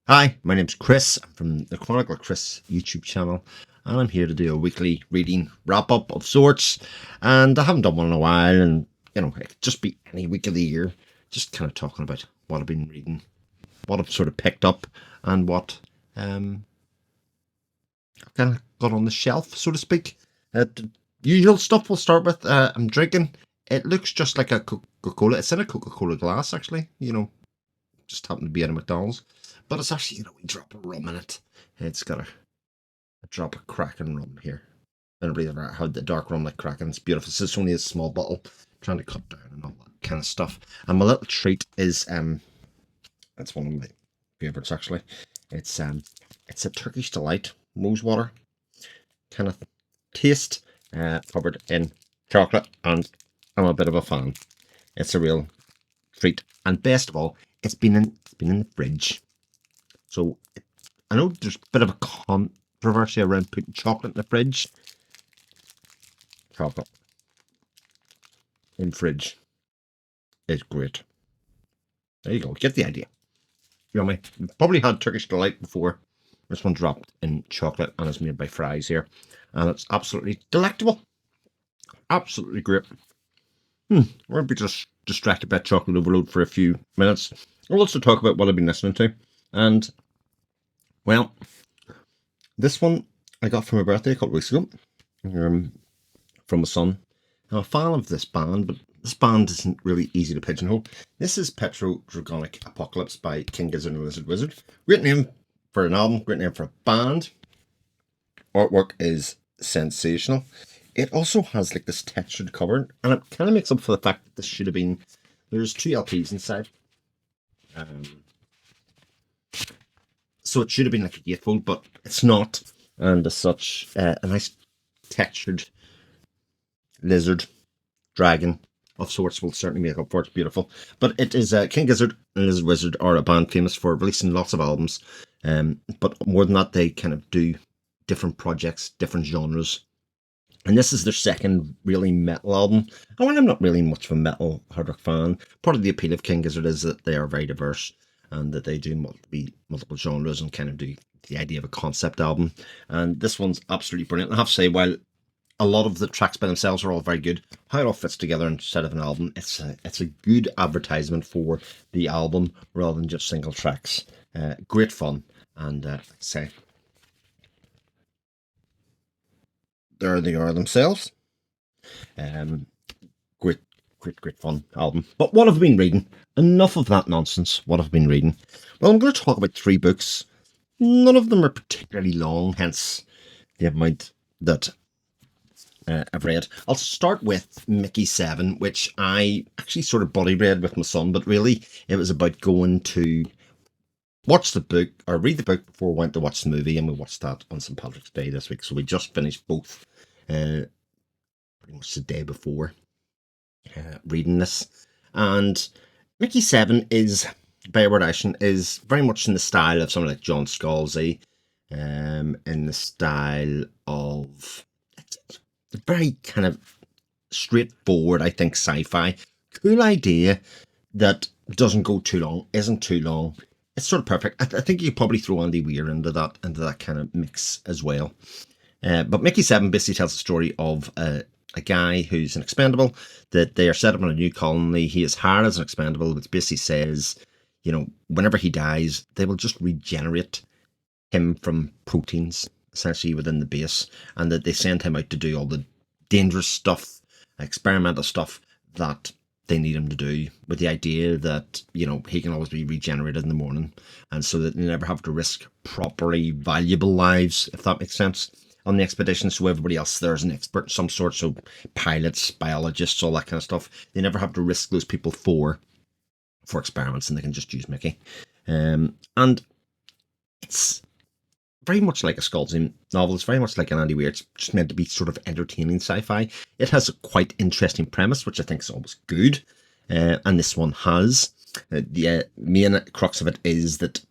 Hi, my name's Chris. I'm from the Chronicle Chris YouTube channel, and I'm here to do a weekly reading wrap up of sorts. And I haven't done one in a while, and it could just be any week of the year, just kind of talking about what I've been reading, what I've sort of picked up, and what I've kind of got on the shelf, so to speak. The usual stuff we'll start with. I'm drinking. It looks just like a Coca-Cola. It's in a Coca-Cola glass, actually. Just happened to be at a McDonald's. But it's actually, we drop a rum in it. It's got a drop of Kraken rum here. I don't really ever had the dark rum like Kraken. It's beautiful. It's only a small bottle. I'm trying to cut down and all that kind of stuff. And my little treat is it's one of my favourites actually. It's a Turkish delight rosewater kind of taste, covered in chocolate, and I'm a bit of a fan. It's a real treat, and best of all, it's been in the fridge. So I know there's a bit of a controversy around putting chocolate in the fridge. Chocolate in fridge is great. There you go. Get the idea. Yummy. You've probably had Turkish delight before. This one dropped in chocolate and is made by Fry's here, and it's absolutely delectable. Absolutely great. We're going to be just distracted by chocolate overload for a few minutes. I'll also talk about what I've been listening to. And, well, this one I got for my birthday a couple of weeks ago from my son. I'm a fan of this band, but this band isn't really easy to pigeonhole. This is Petro Dragonic Apocalypse by King Gizzard and Lizard Wizard. Great name for an album, great name for a band. Artwork is sensational. It also has like this textured cover, and it kind of makes up for the fact that this should have been. There's 2 LPs inside. So it should have been like a gatefold, but it's not. And as such, a nice textured lizard, dragon of sorts will certainly make up for it. It's beautiful. But it is King Gizzard and Lizard Wizard are a band famous for releasing lots of albums. But more than that, they kind of do different projects, different genres. And this is their second really metal album. And while I'm not really much of a metal hard rock fan, part of the appeal of King Gizzard is that they are very diverse and that they do multiple genres and kind of do the idea of a concept album. And this one's absolutely brilliant. I have to say, while a lot of the tracks by themselves are all very good, how it all fits together instead of an album, it's a good advertisement for the album rather than just single tracks. Great fun, and like I say, there they are themselves. Great fun album. But what have I been reading? Enough of that nonsense. What have I been reading? Well, I'm going to talk about 3 books. None of them are particularly long, hence the amount that I've read. I'll start with Mickey 7, which I actually sort of buddy read with my son, but really it was about going to watch the book or read the book before we went to watch the movie, and we watched that on St. Patrick's Day this week. So we just finished both pretty much the day before reading this. And Mickey 7 is, by Edward Ashton, is very much in the style of someone like John Scalzi, in the style of the very kind of straightforward, I think, sci-fi. Cool idea that doesn't go too long, isn't too long. It's sort of perfect. I think you could probably throw Andy Weir into that kind of mix as well. But Mickey 7 basically tells the story of a guy who's an expendable, that they are set up on a new colony. He is hired as an expendable, which basically says, whenever he dies, they will just regenerate him from proteins, essentially within the base, and that they send him out to do all the dangerous stuff, experimental stuff that they need him to do, with the idea that, he can always be regenerated in the morning, and so that they never have to risk properly valuable lives, if that makes sense, on the expedition. So everybody else there is an expert of some sort, so pilots, biologists, all that kind of stuff. They never have to risk those people for experiments, and they can just use Mickey. And it's very much like a Scalzi novel. It's very much like an Andy Weir. It's just meant to be sort of entertaining sci-fi. It has a quite interesting premise, which I think is always good. And this one has. The main crux of it is that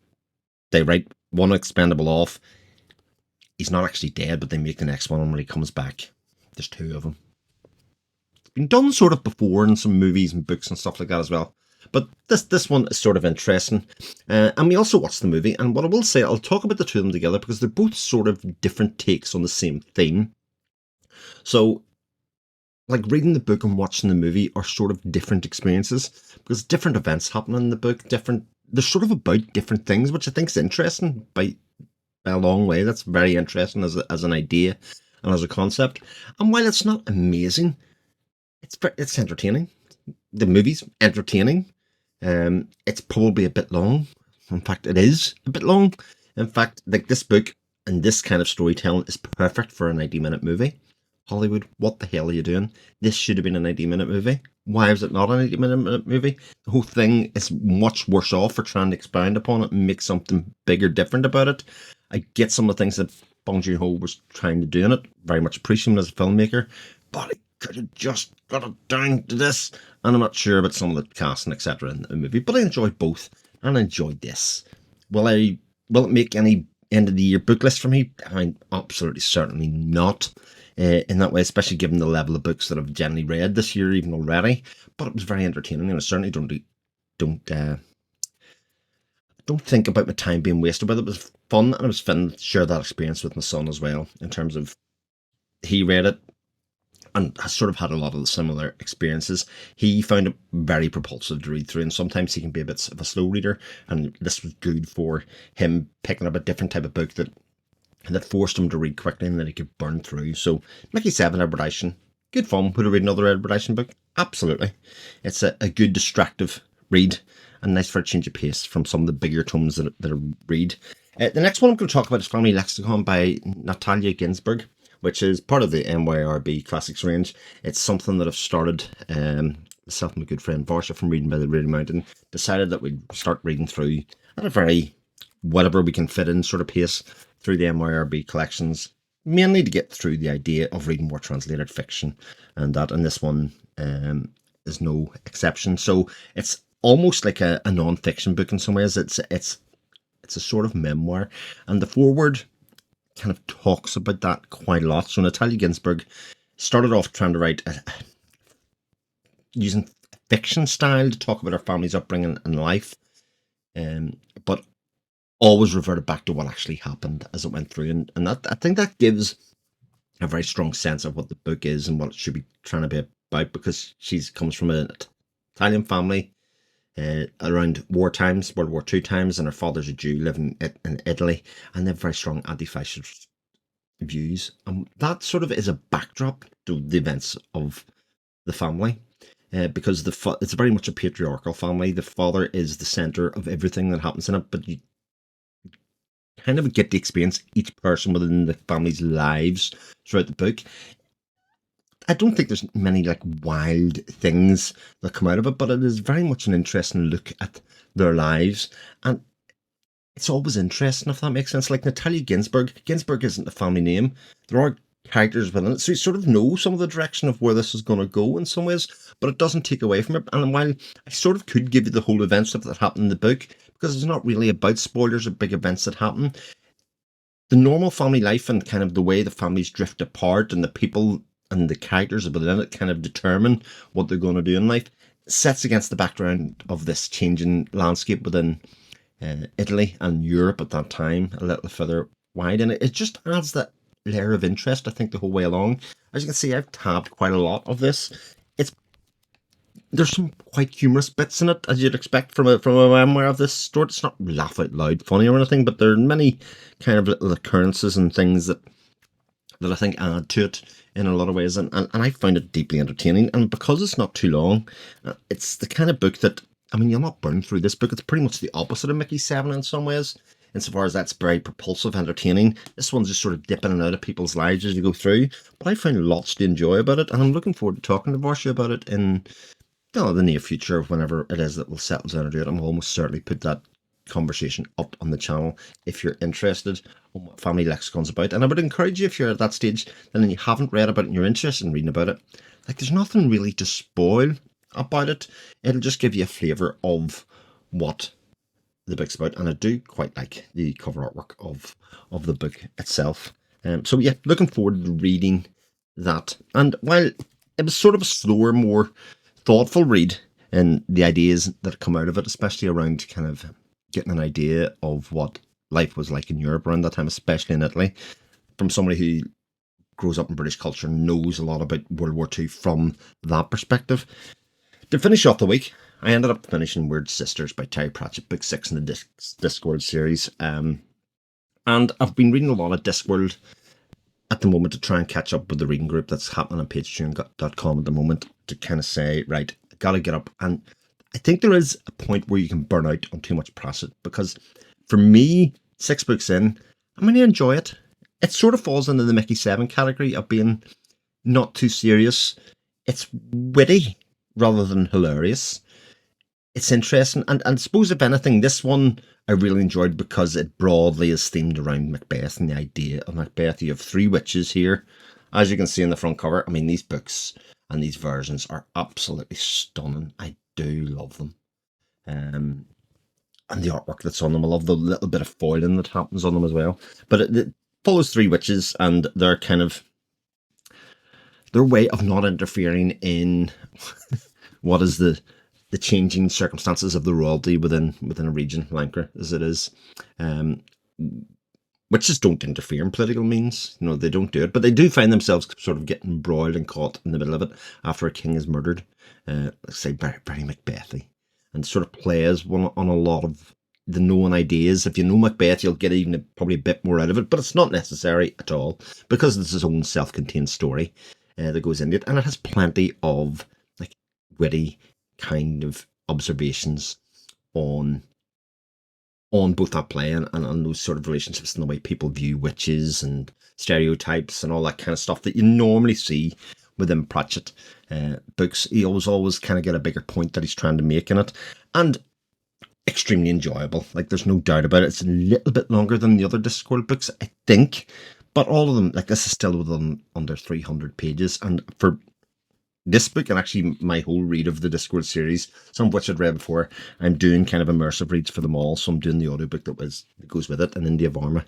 they write one expendable off. He's not actually dead, but they make the next one, and when he comes back, there's 2 of them. It's been done sort of before in some movies and books and stuff like that as well. But this one is sort of interesting. And we also watched the movie. And what I will say, I'll talk about the two of them together because they're both sort of different takes on the same theme. So, like reading the book and watching the movie are sort of different experiences because different events happen in the book. They're sort of about different things, which I think is interesting by a long way. That's very interesting as an idea and as a concept. And while it's not amazing, it's entertaining. The movie's entertaining. It's probably a bit long. In fact, it is a bit long. In fact, like this book and this kind of storytelling is perfect for a 90-minute movie. Hollywood, what the hell are you doing? This should have been a 90-minute movie. Why is it not a 90-minute movie? The whole thing is much worse off for trying to expound upon it and make something bigger, different about it. I get some of the things that Bong Joon-ho was trying to do in it. Very much appreciate him as a filmmaker. But it could have just got it down to this. And I'm not sure about some of the casting, etc. in the movie. But I enjoyed both. And I enjoyed this. Will it make any end of the year book list for me? I mean, absolutely certainly not. In that way, especially given the level of books that I've generally read this year, even already. But it was very entertaining, and I certainly don't think about my time being wasted. But it was fun, and it was fun to share that experience with my son as well. In terms of he read it and has sort of had a lot of the similar experiences. He found it very propulsive to read through, and sometimes he can be a bit of a slow reader. And this was good for him picking up a different type of book that forced him to read quickly and that he could burn through. So, Mickey 7, Edward Isham, good fun. Would I read another Edward Isham book? Absolutely. It's a good distractive read and nice for a change of pace from some of the bigger tomes that I read. The next one I'm going to talk about is Family Lexicon by Natalia Ginzburg, which is part of the NYRB Classics range. It's something that I've started, myself and my good friend Varsha from Reading by the Reading Mountain decided that we'd start reading through at a very whatever we can fit in sort of pace through the NYRB collections, mainly to get through the idea of reading more translated fiction, and this one is no exception. So it's almost like a non-fiction book in some ways. It's a sort of memoir, and the foreword kind of talks about that quite a lot. So Natalia Ginzburg started off trying to write using fiction style to talk about her family's upbringing and life, but always reverted back to what actually happened as it went through. And that, I think that gives a very strong sense of what the book is and what it should be trying to be about, because she comes from an Italian family around war times, World War II times, and her father's a Jew living in Italy, and they have very strong anti-fascist views. And that sort of is a backdrop to the events of the family. Because it's very much a patriarchal family. The father is the centre of everything that happens in it, but you kind of get to experience each person within the family's lives throughout the book. I don't think there's many like wild things that come out of it, but it is very much an interesting look at their lives, and it's always interesting, if that makes sense. Like Natalia Ginzburg isn't a family name. There are characters within it, so you sort of know some of the direction of where this is going to go in some ways, but it doesn't take away from it. And while I sort of could give you the whole event stuff that happened in the book, because it's not really about spoilers of big events that happen, the normal family life and kind of the way the families drift apart and the people and the characters within it kind of determine what they're going to do in life sets against the background of this changing landscape within Italy and Europe at that time a little further wide, and it just adds that layer of interest, I think, the whole way along. As you can see, I've tabbed quite a lot of this. There's some quite humorous bits in it, as you'd expect from a memoir of this sort. It's not laugh out loud funny or anything, but there are many kind of little occurrences and things that I think add to it in a lot of ways, and I find it deeply entertaining. And because it's not too long, it's the kind of book that, I mean, you'll not burn through this book. It's pretty much the opposite of Mickey 7 in some ways, insofar as that's very propulsive, entertaining. This one's just sort of dipping in and out of people's lives as you go through, but I found lots to enjoy about it, and I'm looking forward to talking to Varsha about it in the near future, whenever it is that we'll settle down and do it. And we'll almost certainly put that conversation up on the channel if you're interested on what Family Lexicon's about. And I would encourage you, if you're at that stage and you haven't read about it and you're interested in reading about it, like, there's nothing really to spoil about it. It'll just give you a flavour of what the book's about, and I do quite like the cover artwork of the book itself. So yeah, looking forward to reading that. And while it was sort of a slower, more thoughtful read, and the ideas that come out of it, especially around kind of getting an idea of what life was like in Europe around that time, especially in Italy, from somebody who grows up in British culture, knows a lot about World War II from that perspective. To finish off the week, I ended up finishing Weird Sisters by Terry Pratchett, book 6 in the Discworld series. And I've been reading a lot of Discworld at the moment to try and catch up with the reading group that's happening on patreon.com at the moment, to kind of say, right, I gotta get up. And I think there is a point where you can burn out on too much Pratchett, because for me, 6 books in, I'm going to enjoy it. It sort of falls into the Mickey 7 category of being not too serious. It's witty rather than hilarious. It's interesting. And I suppose, if anything, this one I really enjoyed because it broadly is themed around Macbeth and the idea of Macbeth. You have 3 witches here, as you can see in the front cover. I mean, these books and these versions are absolutely stunning. I do love them. And the artwork that's on them. I love the little bit of foiling that happens on them as well. But it follows 3 witches and their kind of their way of not interfering in what is the changing circumstances of the royalty within a region, Lancre as it is. Witches don't interfere in political means. You know, they don't do it, but they do find themselves sort of getting embroiled and caught in the middle of it after a king is murdered. Let's say very, very Macbethy, and sort of plays on a lot of the known ideas. If you know Macbeth, you'll get even probably a bit more out of it, but it's not necessary at all, because it's its own self-contained story that goes into it, and it has plenty of like witty kind of observations on both that play and those sort of relationships and the way people view witches and stereotypes and all that kind of stuff that you normally see within Pratchett books. He always kind of get a bigger point that he's trying to make in it, and extremely enjoyable. Like, there's no doubt about it. It's a little bit longer than the other Discworld books, I think, but all of them, like, this is still within under 300 pages, and for this book, and actually my whole read of the Discworld series, some of which I'd read before, I'm doing kind of immersive reads for them all. So I'm doing the audiobook that goes with it, and India Varma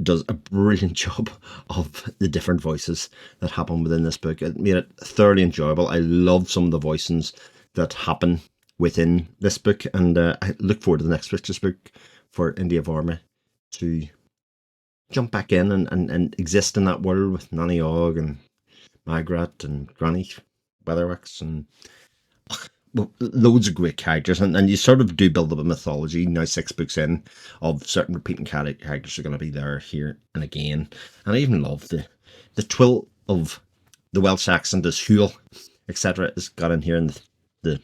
does a brilliant job of the different voices that happen within this book. It made it thoroughly enjoyable. I love some of the voicings that happen within this book, and I look forward to the next Witches book for India Varma to jump back in and exist in that world with Nanny Og and Margaret and Granny Weatherwax and loads of great characters, and you sort of do build up a mythology now 6 books in of certain repeating characters are going to be there, here and again. And I even love the twill of the Welsh accent as Huel, etc. is got in here, and the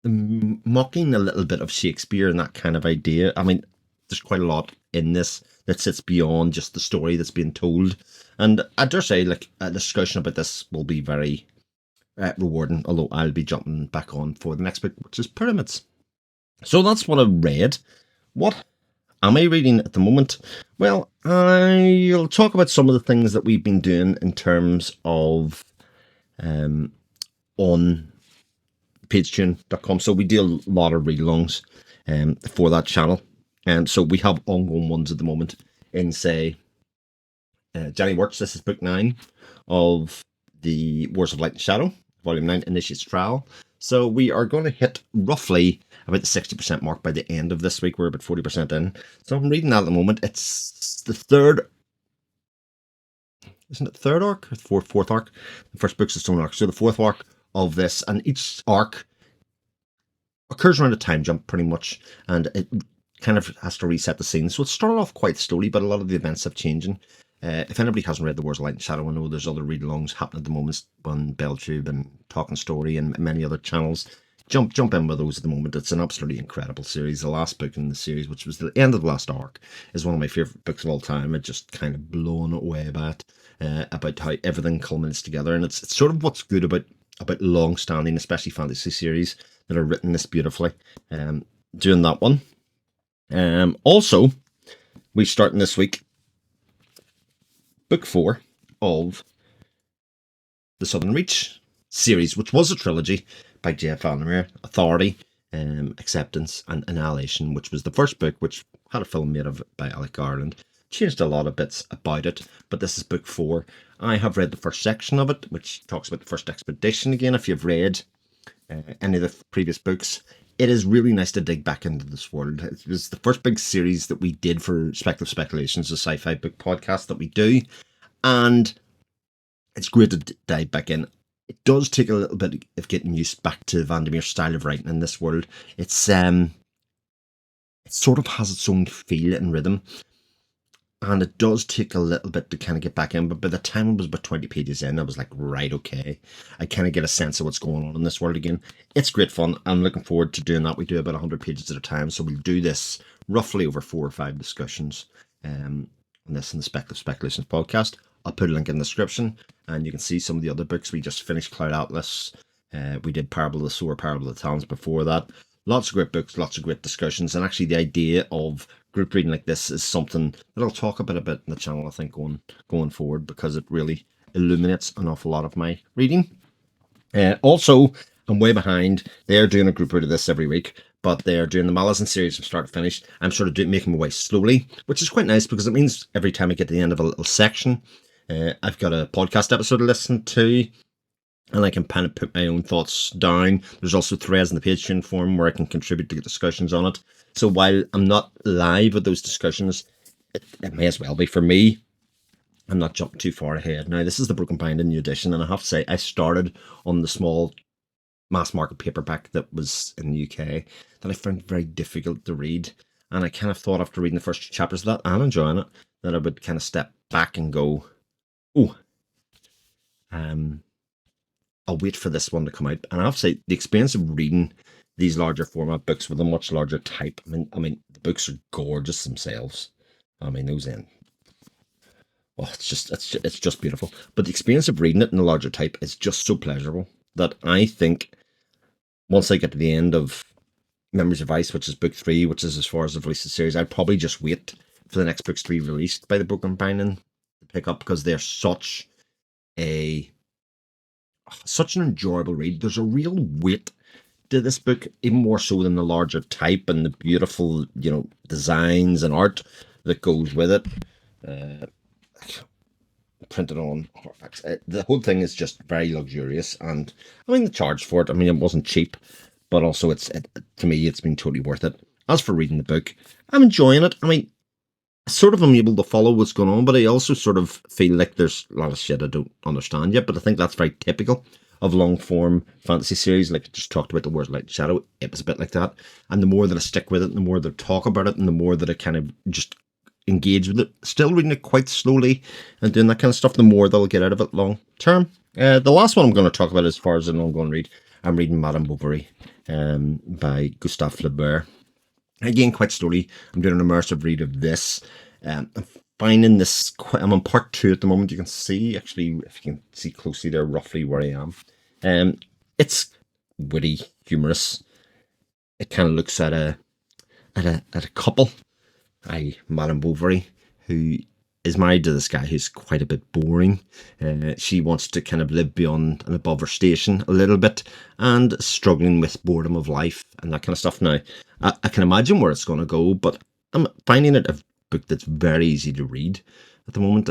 mocking a little bit of Shakespeare and that kind of idea. I mean, there's quite a lot in this that sits beyond just the story that's being told. And I dare say, like, a discussion about this will be very rewarding, although I'll be jumping back on for the next book, which is Pyramids. So that's what I've read. What am I reading at the moment? Well, I'll talk about some of the things that we've been doing in terms of on pagetune.com. So we do a lot of read-alongs for that channel. And so we have ongoing ones at the moment in, say, Johnny Works. This is book 9 of the Wars of Light and Shadow, volume 9, Initiate's Trial. So we are going to hit roughly about the 60% mark by the end of this week. We're about 40% in. So I'm reading that at the moment. It's the third, isn't it third arc? Or fourth arc? The first book's the Stone Arc. So the fourth arc of this, and each arc occurs around a time jump pretty much, and it kind of has to reset the scene. So it started off quite slowly, but a lot of the events have changing. If anybody hasn't read The Wars of Light and Shadow, I know there's other read-alongs happening at the moment on BellTube and Talking Story and many other channels. Jump in with those at the moment. It's an absolutely incredible series. The last book in the series, which was the end of the last arc, is one of my favourite books of all time. It just kind of blown away by it, about how everything culminates together. And it's sort of what's good about long-standing, especially fantasy series that are written this beautifully. Doing that one. Also, we're starting this week book 4 of the Southern Reach series, which was a trilogy by J.F. Vandermeer, Authority, Acceptance, and Annihilation, which was the first book, which had a film made of it by Alec Garland. Changed a lot of bits about it, but this is book 4. I have read the first section of it, which talks about the first expedition again. If you've read any of the previous books, it is really nice to dig back into this world. It was the first big series that we did for Speculative Speculations, a sci-fi book podcast that we do, and it's great to dive back in. It does take a little bit of getting used back to Vandermeer's style of writing in this world. It sort of has its own feel and rhythm, and it does take a little bit to kind of get back in, but by the time it was about 20 pages in, I was like, right, okay. I kind of get a sense of what's going on in this world again. It's great fun. I'm looking forward to doing that. We do about 100 pages at a time, so we'll do this roughly over 4 or 5 discussions on this in the Speculative Speculations podcast. I'll put a link in the description, and you can see some of the other books. We just finished Cloud Atlas. We did Parable of the Sower, Parable of the Talents before that. Lots of great books, lots of great discussions, and actually the idea of group reading like this is something that I'll talk about a bit in the channel, I think, going forward, because it really illuminates an awful lot of my reading. Also, I'm way behind. They're doing a group read of this every week, but they're doing the Malazan series from start to finish. I'm sort of making my way slowly, which is quite nice because it means every time I get to the end of a little section, I've got a podcast episode to listen to, and I can kind of put my own thoughts down. There's also threads in the Patreon forum where I can contribute to discussions on it. So while I'm not live with those discussions, it may as well be for me. I'm not jumping too far ahead. Now, this is the Broken Binding new edition, and I have to say, I started on the small mass market paperback that was in the UK that I found very difficult to read. And I kind of thought after reading the first 2 chapters of that and enjoying it, that I would kind of step back and go, oh, I'll wait for this one to come out. And I have to say, the experience of reading these larger format books with a much larger type, I mean, the books are gorgeous themselves. I mean, those in, oh, it's just beautiful. But the experience of reading it in a larger type is just so pleasurable that I think once I get to the end of Memories of Ice, which is book 3, which is as far as I've released the series, I'd probably just wait for the next books to be released by the Broken Binding to pick up, because they're such an enjoyable read. There's a real weight to this book, even more so than the larger type and the beautiful, designs and art that goes with it. Printed on hardbacks. The whole thing is just very luxurious, and I mean the charge for it. I mean, it wasn't cheap, but also to me it's been totally worth it. As for reading the book, I'm enjoying it. I mean, sort of I'm able to follow what's going on, but I also sort of feel like there's a lot of shit I don't understand yet. But I think that's very typical of long form fantasy series. Like I just talked about the Words Light and Shadow, it was a bit like that. And the more that I stick with it, and the more that I talk about it, and the more that I kind of just engage with it, still reading it quite slowly and doing that kind of stuff, the more they'll get out of it long term. The last one I'm going to talk about as far as an ongoing read, I'm reading Madame Bovary by Gustave Flaubert. Again, quite slowly. I'm doing an immersive read of this. I'm finding this I'm on part 2 at the moment. You can see, actually, if you can see closely there, roughly where I am. It's witty, humorous. It kind of looks at a couple, Madame Bovary, who is married to this guy who's quite a bit boring. She wants to kind of live beyond and above her station a little bit, and struggling with boredom of life and that kind of stuff. Now, I can imagine where it's going to go, but I'm finding it a book that's very easy to read at the moment.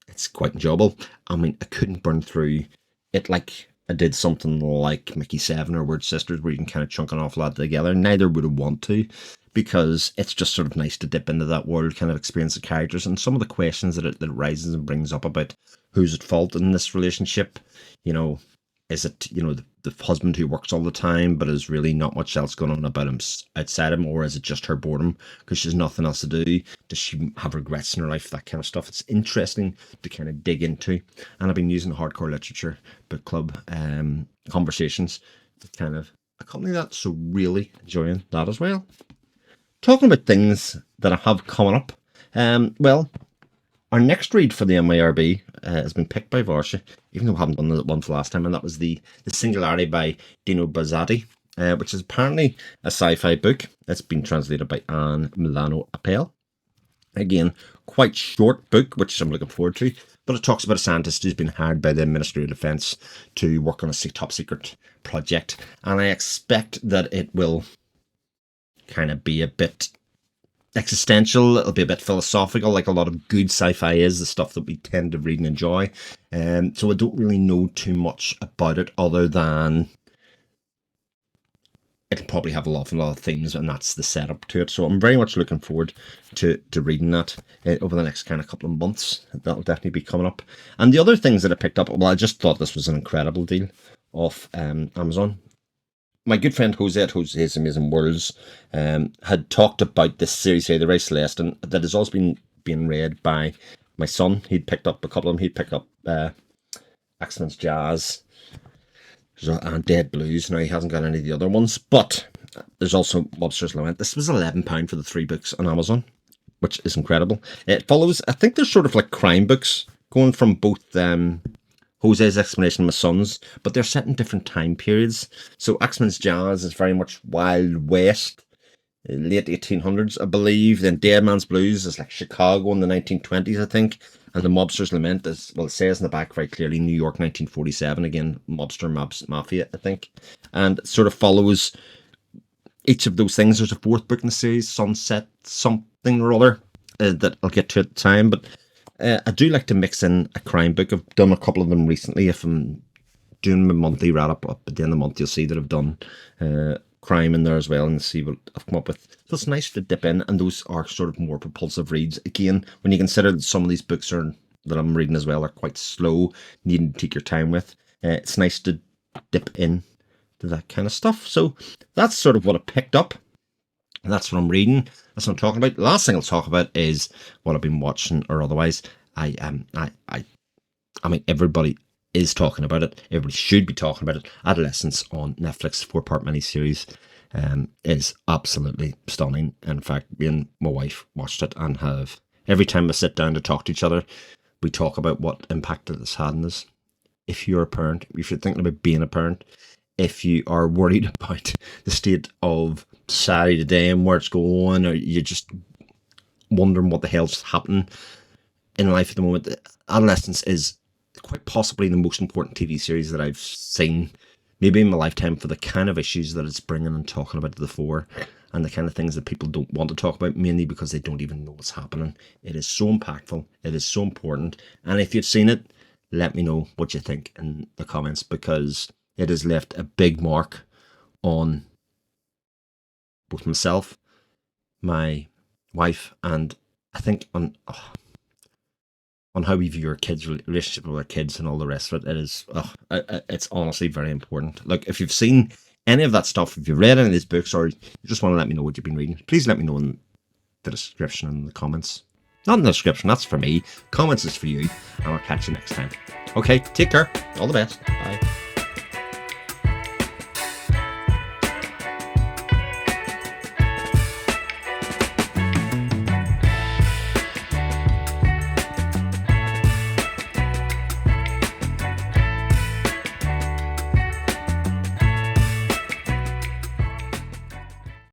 It's quite enjoyable. I mean, I couldn't burn through it like I did something like Mickey 7 or Word Sisters, where you can kind of chunk an awful lot together. Neither would I want to, because it's just sort of nice to dip into that world, kind of experience the characters and some of the questions that it raises and brings up about who's at fault in this relationship. Is it, the husband who works all the time but is really not much else going on about him outside him, or is it just her boredom because she's nothing else to do? Does she have regrets in her life? That kind of stuff. It's interesting to kind of dig into, and I've been using the Hardcore Literature Book Club conversations to kind of accompany that, so really enjoying that as well. Talking about things that I have coming up, well, our next read for the NYRB has been picked by Varsha, even though we haven't done the one for last time, and that was the Singularity by Dino Buzzati, which is apparently a sci-fi book. It's been translated by Anne Milano Appel. Again, quite short book, which I'm looking forward to, but it talks about a scientist who's been hired by the Ministry of Defence to work on a top secret project, and I expect that it will kind of be a bit existential, it'll be a bit philosophical, like a lot of good sci-fi is, the stuff that we tend to read and enjoy. So I don't really know too much about it, other than it'll probably have a lot of themes, and that's the setup to it. So I'm very much looking forward to reading that over the next kind of couple of months. That'll definitely be coming up. And the other things that I picked up, well, I just thought this was an incredible deal off Amazon. My good friend Jose at Jose's Amazing Worlds had talked about this series here, The Ray Celeste, and that has also been being read by my son. He'd picked up a couple of them. He'd picked up Excellence Jazz and Dead Blues. Now, he hasn't got any of the other ones, but there's also Monsters Lament. This was £11 for the 3 books on Amazon, which is incredible. It follows, I think they're sort of like crime books, going from both Jose's explanation and my son's, but they're set in different time periods. So Axeman's Jazz is very much Wild West, late 1800s, I believe. Then Dead Man's Blues is like Chicago in the 1920s, I think. And the Mobster's Lament is, well, it says in the back very clearly, New York 1947. Again, Mobster Mafia, I think. And it sort of follows each of those things. There's a 4th book in the series, Sunset something or other, that I'll get to at the time. But I do like to mix in a crime book. I've done a couple of them recently. If I'm doing my monthly wrap-up at the end of the month, you'll see that I've done crime in there as well, and see what I've come up with. So it's nice to dip in, and those are sort of more propulsive reads. Again, when you consider that some of these books that I'm reading as well are quite slow, needing to take your time with, it's nice to dip in to that kind of stuff. So that's sort of what I picked up, and that's what I'm reading. That's what I'm talking about. The last thing I'll talk about is what I've been watching or otherwise. I mean, everybody is talking about it. Everybody should be talking about it. Adolescence on Netflix, 4-part miniseries, is absolutely stunning. In fact, me and my wife watched it, and have every time we sit down to talk to each other, we talk about what impact it has had on us. If you're a parent, if you're thinking about being a parent, if you are worried about the state of society today and where it's going, or you're just wondering what the hell's happening in life at the moment, Adolescence is quite possibly the most important TV series that I've seen, maybe in my lifetime, for the kind of issues that it's bringing and talking about to the fore, and the kind of things that people don't want to talk about, mainly because they don't even know what's happening. It is so impactful. It is so important. And if you've seen it, let me know what you think in the comments, because it has left a big mark on both myself, my wife, and I think on how we view our kids, relationship with our kids, and all the rest of it. It is, it's honestly very important. Like, if you've seen any of that stuff, if you've read any of these books, or you just want to let me know what you've been reading, please let me know in the description and the comments. Not in the description, that's for me. Comments is for you, and I'll catch you next time. Okay, take care. All the best. Bye.